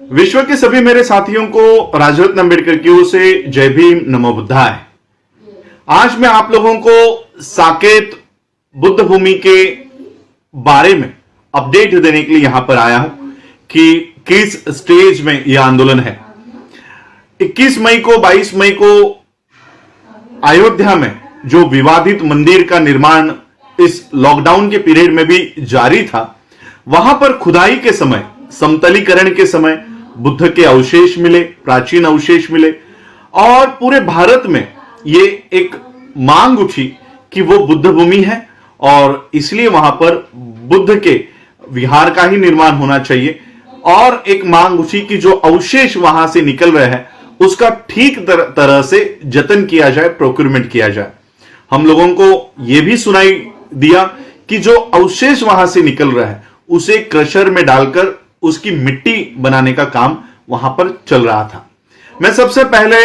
विश्व के सभी मेरे साथियों को राजरत्न अंबेडकर की ओर से जय भीम, नमो बुद्धाय। आज मैं आप लोगों को साकेत बुद्ध भूमि के बारे में अपडेट देने के लिए यहां पर आया हूं कि किस स्टेज में यह आंदोलन है। 21 मई को 22 मई को अयोध्या में जो विवादित मंदिर का निर्माण इस लॉकडाउन के पीरियड में भी जारी था, वहां पर खुदाई के समय, समतलीकरण के समय बुद्ध के अवशेष मिले, प्राचीन अवशेष मिले और पूरे भारत में ये एक मांग उठी कि वो बुद्ध भूमि है और इसलिए वहां पर बुद्ध के विहार का ही निर्माण होना चाहिए। और एक मांग उठी कि जो अवशेष वहां से निकल रहे हैं उसका ठीक तरह से जतन किया जाए, प्रोक्योरमेंट किया जाए। हम लोगों को यह भी सुनाई दिया कि जो अवशेष वहां से निकल रहा है उसे क्रशर में डालकर उसकी मिट्टी बनाने का काम वहां पर चल रहा था। मैं सबसे पहले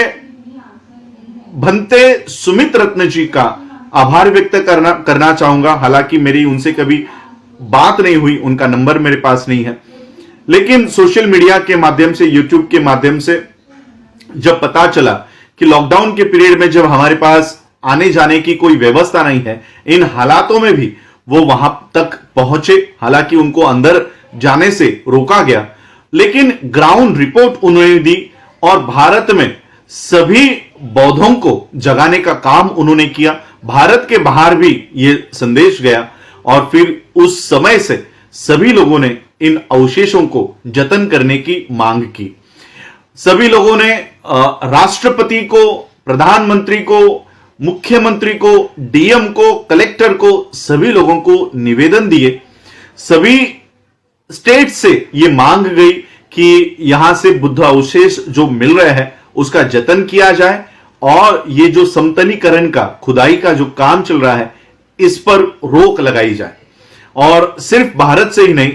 भंते सुमित रत्न जी का आभार व्यक्त करना चाहूंगा। हालांकि मेरी उनसे कभी बात नहीं हुई, उनका नंबर मेरे पास नहीं है, लेकिन सोशल मीडिया के माध्यम से, यूट्यूब के माध्यम से जब पता चला कि लॉकडाउन के पीरियड में जब हमारे पास आने जाने की कोई व्यवस्था नहीं है, इन हालातों में भी वो वहां तक पहुंचे। हालांकि उनको अंदर जाने से रोका गया, लेकिन ग्राउंड रिपोर्ट उन्होंने दी और भारत में सभी बौद्धों को जगाने का काम उन्होंने किया। भारत के बाहर भी यह संदेश गया और फिर उस समय से सभी लोगों ने इन अवशेषों को जतन करने की मांग की। सभी लोगों ने राष्ट्रपति को, प्रधानमंत्री को, मुख्यमंत्री को, डीएम को, कलेक्टर को, सभी लोगों को निवेदन दिए। सभी स्टेट से यह मांग गई कि यहां से बुद्ध अवशेष जो मिल रहे हैं उसका जतन किया जाए और ये जो समतलीकरण का, खुदाई का जो काम चल रहा है इस पर रोक लगाई जाए। और सिर्फ भारत से ही नहीं,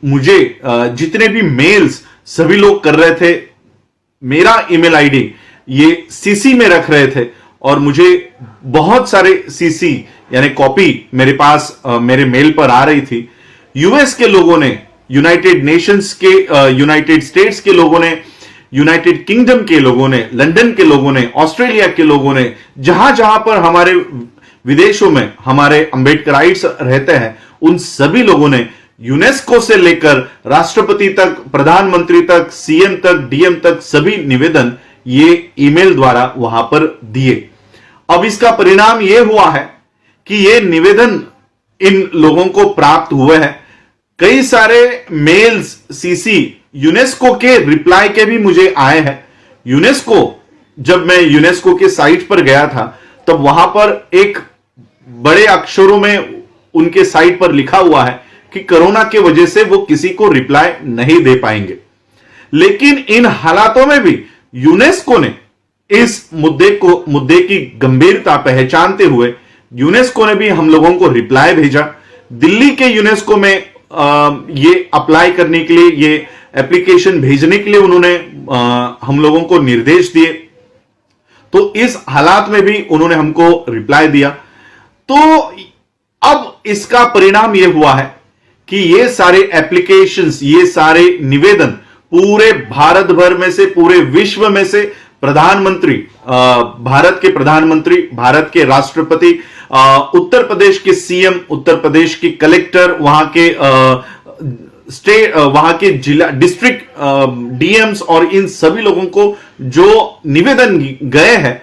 मुझे जितने भी मेल्स सभी लोग कर रहे थे, मेरा ईमेल आईडी ये सीसी में रख रहे थे और मुझे बहुत सारे सीसी यानी कॉपी मेरे पास मेरे मेल पर आ रही थी। यूएस के लोगों ने, यूनाइटेड नेशंस के, यूनाइटेड स्टेट्स के लोगों ने, यूनाइटेड किंगडम के लोगों ने, लंदन के लोगों ने, ऑस्ट्रेलिया के लोगों ने, जहां जहां पर हमारे विदेशों में हमारे अंबेडकराइट्स रहते हैं, उन सभी लोगों ने यूनेस्को से लेकर राष्ट्रपति तक, प्रधानमंत्री तक, सीएम तक, डीएम तक सभी निवेदन ये ईमेल द्वारा वहां पर दिए। अब इसका परिणाम यह हुआ है कि ये निवेदन इन लोगों को प्राप्त हुए हैं। कई सारे मेल्स, सीसी यूनेस्को के रिप्लाई के भी मुझे आए हैं। यूनेस्को, जब मैं यूनेस्को के साइट पर गया था तब वहां पर एक बड़े अक्षरों में उनके साइट पर लिखा हुआ है कि कोरोना की वजह से वो किसी को रिप्लाई नहीं दे पाएंगे। लेकिन इन हालातों में भी यूनेस्को ने इस मुद्दे की गंभीरता पहचानते हुए यूनेस्को ने भी हम लोगों को रिप्लाई भेजा। दिल्ली के यूनेस्को में ये अप्लाई करने के लिए, ये एप्लीकेशन भेजने के लिए उन्होंने हम लोगों को निर्देश दिए। तो इस हालात में भी उन्होंने हमको रिप्लाई दिया। तो अब इसका परिणाम यह हुआ है कि ये सारे एप्लीकेशंस, ये सारे निवेदन पूरे भारत भर में से, पूरे विश्व में से प्रधानमंत्री, भारत के प्रधानमंत्री, भारत के राष्ट्रपति, उत्तर प्रदेश के सीएम, उत्तर प्रदेश के कलेक्टर, वहां के स्टेट, वहां के जिला, डिस्ट्रिक्ट डीएम्स और इन सभी लोगों को जो निवेदन गए हैं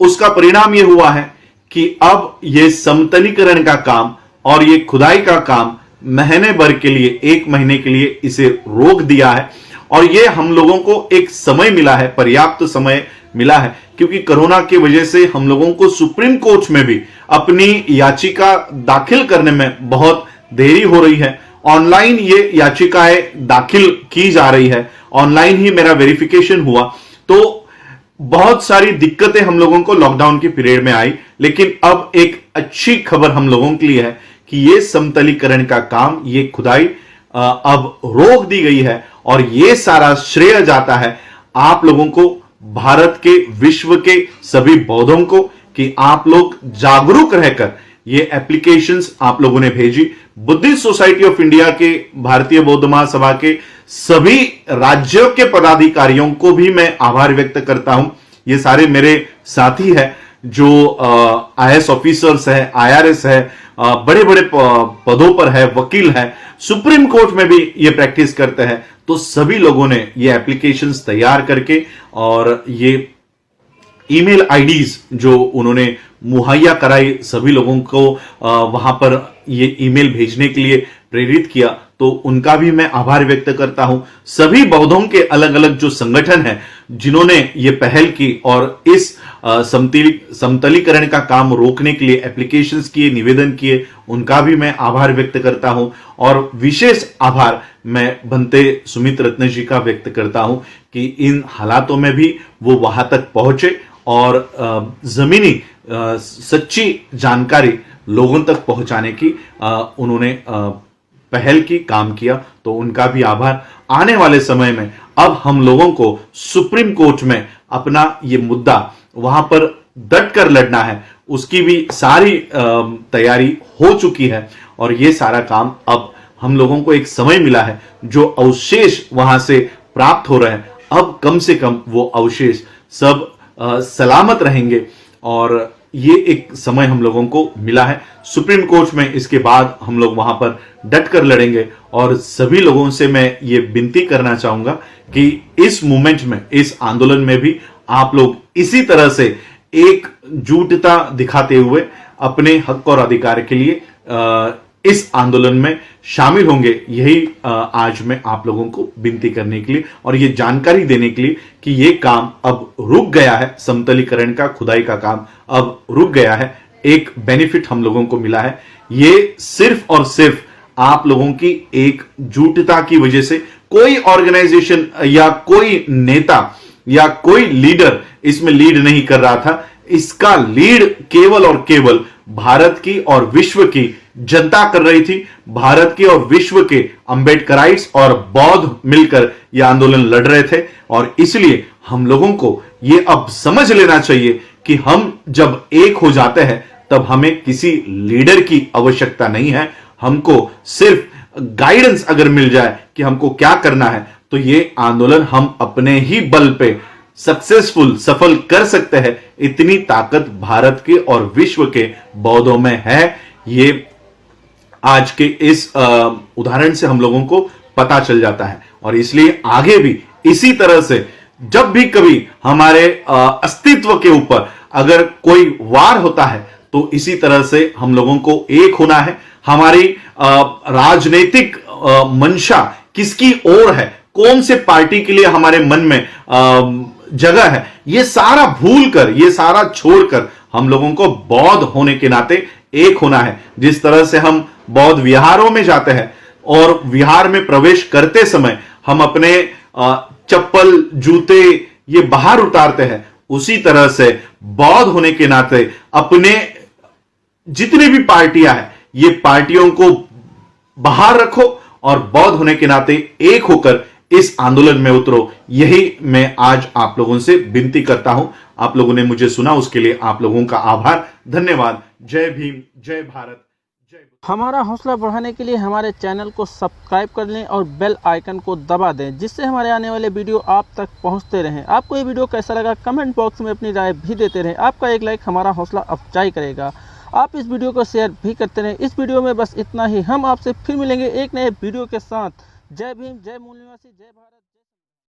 उसका परिणाम यह हुआ है कि अब यह समतलीकरण का काम और ये खुदाई का काम महीने भर के लिए, 1 महीने के लिए इसे रोक दिया है। और ये हम लोगों को एक समय मिला है, पर्याप्त समय मिला है, क्योंकि कोरोना की वजह से हम लोगों को सुप्रीम कोर्ट में भी अपनी याचिका दाखिल करने में बहुत देरी हो रही है। ऑनलाइन ये याचिकाएं दाखिल की जा रही है, ऑनलाइन ही मेरा वेरिफिकेशन हुआ। तो बहुत सारी दिक्कतें हम लोगों को लॉकडाउन के पीरियड में आई, लेकिन अब एक अच्छी खबर हम लोगों के लिए है कि ये समतलीकरण का काम, ये खुदाई अब रोक दी गई है और ये सारा श्रेय जाता है आप लोगों को, भारत के, विश्व के सभी बौद्धों को, कि आप लोग जागरूक रहकर ये एप्लीकेशंस आप लोगों ने भेजी। बुद्धिस्ट सोसाइटी ऑफ इंडिया के, भारतीय बौद्ध महासभा के सभी राज्यों के पदाधिकारियों को भी मैं आभार व्यक्त करता हूं। ये सारे मेरे साथी हैं जो IAS ऑफिसर्स है, IRS है, बड़े बड़े पदों पर है, वकील है, सुप्रीम कोर्ट में भी ये प्रैक्टिस करते हैं। तो सभी लोगों ने ये एप्लीकेशंस तैयार करके और ये ईमेल आईडीज जो उन्होंने मुहैया कराई, सभी लोगों को वहां पर ये ईमेल भेजने के लिए प्रेरित किया, तो उनका भी मैं आभार व्यक्त करता हूं। सभी बौद्धों के अलग अलग जो संगठन हैं जिन्होंने ये पहल की और इस समतलीकरण का काम रोकने के लिए एप्लीकेशंस किए, निवेदन किए, उनका भी मैं आभार व्यक्त करता हूं। और विशेष आभार मैं भंते सुमित रत्न जी का व्यक्त करता हूं कि इन हालातों में भी वो वहां तक पहुंचे और जमीनी सच्ची जानकारी लोगों तक पहुंचाने की उन्होंने पहल की, काम किया, तो उनका भी आभार। आने वाले समय में अब हम लोगों को सुप्रीम कोर्ट में अपना ये मुद्दा वहां पर डट कर लड़ना है, उसकी भी सारी तैयारी हो चुकी है और ये सारा काम अब हम लोगों को एक समय मिला है, जो अवशेष वहां से प्राप्त हो रहे हैं, अब कम से कम वो अवशेष सब सलामत रहेंगे और ये एक समय हम लोगों को मिला है। सुप्रीम कोर्ट में इसके बाद हम लोग वहां पर डट कर लड़ेंगे और सभी लोगों से मैं ये विनती करना चाहूंगा कि इस मूवमेंट में, इस आंदोलन में भी आप लोग इसी तरह से एकजुटता दिखाते हुए अपने हक और अधिकार के लिए इस आंदोलन में शामिल होंगे। यही आज मैं आप लोगों को विनती करने के लिए और ये जानकारी देने के लिए कि ये काम अब रुक गया है, समतलीकरण का, खुदाई का काम अब रुक गया है। एक बेनिफिट हम लोगों को मिला है, ये सिर्फ और सिर्फ आप लोगों की एकजुटता की वजह से। कोई ऑर्गेनाइजेशन या कोई नेता या कोई लीडर इसमें लीड नहीं कर रहा था, इसका लीड केवल और केवल भारत की और विश्व की जनता कर रही थी। भारत के और विश्व के अंबेडकराइट्स और बौद्ध मिलकर यह आंदोलन लड़ रहे थे और इसलिए हम लोगों को यह अब समझ लेना चाहिए कि हम जब एक हो जाते हैं तब हमें किसी लीडर की आवश्यकता नहीं है। हमको सिर्फ गाइडेंस अगर मिल जाए कि हमको क्या करना है, तो ये आंदोलन हम अपने ही बल पे सफल कर सकते हैं। इतनी ताकत भारत के और विश्व के बौद्धों में है। ये आज के इस उदाहरण से हम लोगों को पता चल जाता है और इसलिए आगे भी इसी तरह से जब भी कभी हमारे अस्तित्व के ऊपर अगर कोई वार होता है तो इसी तरह से हम लोगों को एक होना है। हमारी राजनीतिक मंशा किसकी ओर है, कौन से पार्टी के लिए हमारे मन में जगह है, ये सारा भूल कर, ये सारा छोड़कर हम लोगों को बौद्ध होने के नाते एक होना है। जिस तरह से हम बौद्ध विहारों में जाते हैं और विहार में प्रवेश करते समय हम अपने चप्पल, जूते ये बाहर उतारते हैं, उसी तरह से बौद्ध होने के नाते अपने जितनी भी पार्टियां हैं, ये पार्टियों को बाहर रखो और बौद्ध होने के नाते एक होकर इस आंदोलन में उतरो। यही मैं आज आप लोगों से विनती करता हूं। आप लोगों ने मुझे सुना, उसके लिए आप लोगों का आभार, धन्यवाद। जय भीम, जय भारत, जय। हमारा हौसला बढ़ाने के लिए हमारे चैनल को सब्सक्राइब कर लें और बेल आइकन को दबा दें, जिससे हमारे आने वाले वीडियो आप तक पहुंचते रहें। आपको ये वीडियो कैसा लगा कमेंट बॉक्स में अपनी राय भी देते रहें। आपका एक लाइक हमारा हौसला अफजाई करेगा। आप इस वीडियो को शेयर भी करते रहें। इस वीडियो में बस इतना ही। हम आपसे फिर मिलेंगे एक नए वीडियो के साथ। जय भीम, जय मूल निवासी, जय भारत।